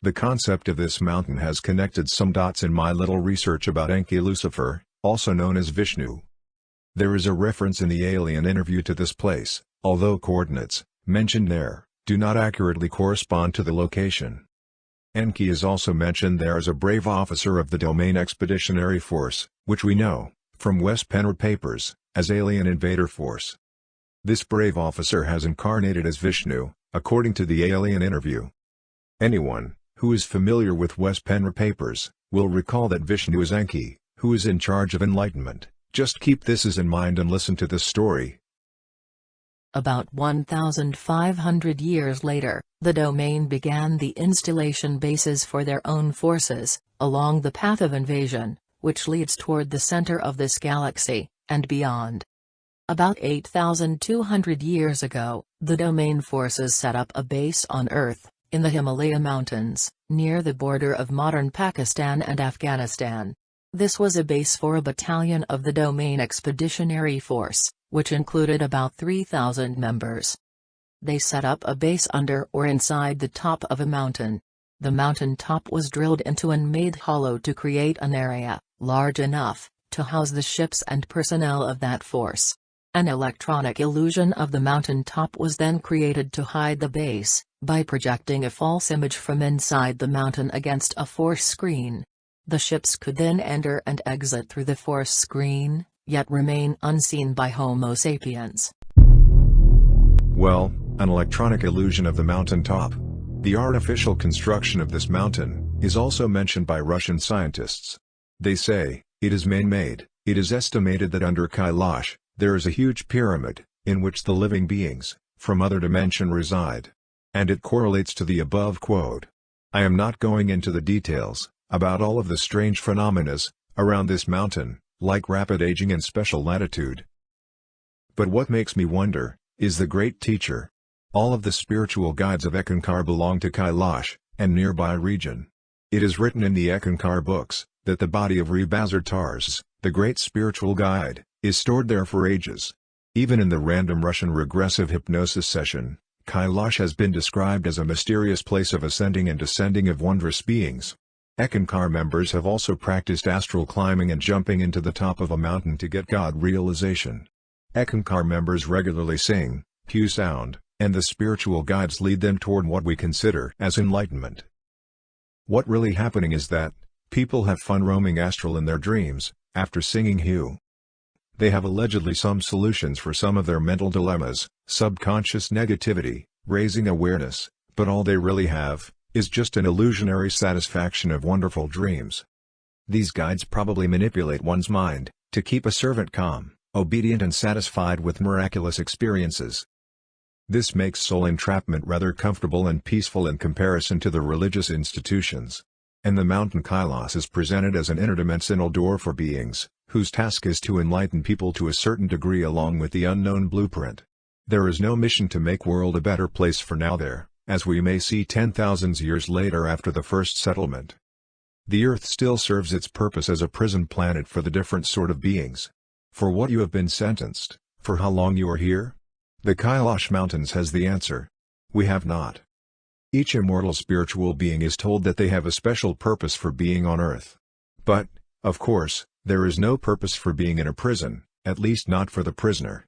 The concept of this mountain has connected some dots in my little research about Enki Lucifer, also known as Vishnu. There is a reference in the alien interview to this place, although coordinates, mentioned there, do not accurately correspond to the location. Enki is also mentioned there as a brave officer of the Domain Expeditionary Force, which we know, from West Penrod papers, as Alien Invader Force. This brave officer has incarnated as Vishnu, according to the alien interview. Anyone who is familiar with West Penrod papers will recall that Vishnu is Enki, who is in charge of enlightenment. Just keep this in mind and listen to this story. About 1,500 years later, the Domain began the installation bases for their own forces, along the path of invasion, which leads toward the center of this galaxy, and beyond. About 8,200 years ago, the Domain forces set up a base on Earth, in the Himalaya Mountains, near the border of modern Pakistan and Afghanistan. This was a base for a battalion of the Domain Expeditionary Force, which included about 3,000 members. They set up a base under or inside the top of a mountain. The mountain top was drilled into and made hollow to create an area, large enough, to house the ships and personnel of that force. An electronic illusion of the mountain top was then created to hide the base, by projecting a false image from inside the mountain against a force screen. The ships could then enter and exit through the force screen, yet remain unseen by Homo sapiens. Well, an electronic illusion of the mountain top. The artificial construction of this mountain is also mentioned by Russian scientists. They say it is man-made. It is estimated that under Kailash, there is a huge pyramid, in which the living beings, from other dimension reside. And it correlates to the above quote. I am not going into the details about all of the strange phenomena around this mountain, like rapid aging and special latitude. But what makes me wonder is the great teacher. All of the spiritual guides of Ekankar belong to Kailash, and nearby region. It is written in the Ekankar books, that the body of Rebazartars, the great spiritual guide, is stored there for ages. Even in the random Russian regressive hypnosis session, Kailash has been described as a mysterious place of ascending and descending of wondrous beings. Ekankar members have also practiced astral climbing and jumping into the top of a mountain to get God realization. Ekankar members regularly sing, pew sound, and the spiritual guides lead them toward what we consider as enlightenment. What really happening is that people have fun roaming astral in their dreams, after singing Hugh. They have allegedly some solutions for some of their mental dilemmas, subconscious negativity, raising awareness, but all they really have is just an illusionary satisfaction of wonderful dreams. These guides probably manipulate one's mind to keep a servant calm, obedient and satisfied with miraculous experiences. This makes soul entrapment rather comfortable and peaceful in comparison to the religious institutions. And the mountain Kailash is presented as an interdimensional door for beings, whose task is to enlighten people to a certain degree along with the unknown blueprint. There is no mission to make world a better place for now there, as we may see 10,000 years later after the first settlement. The Earth still serves its purpose as a prison planet for the different sort of beings. For what you have been sentenced, for how long you are here? The Kailash Mountains has the answer. We have not. Each immortal spiritual being is told that they have a special purpose for being on Earth. But, of course, there is no purpose for being in a prison, at least not for the prisoner.